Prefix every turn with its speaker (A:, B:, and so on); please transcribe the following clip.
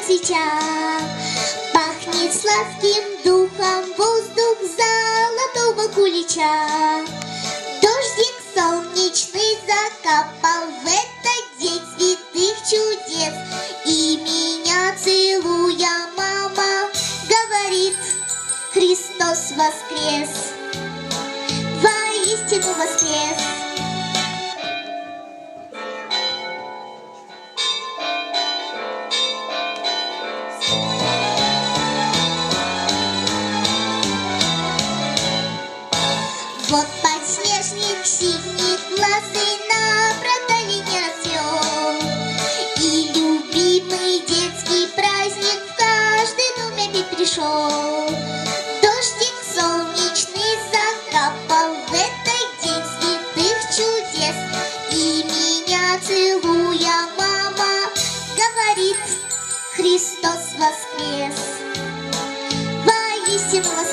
A: свеча. Пахнет сладким духом воздух золотого кулича. Дождик солнечный закапал в этот день святых чудес. И меня целуя мама говорит: Христос воскрес, воистину воскрес. Вот подснежник синеглазый на проталине растет, и любимый детский праздник в каждый дом опять пришел. Дождик солнечный закапал в этот день святых чудес, и меня целуя мама говорит: Христос воскрес, воистину воскрес.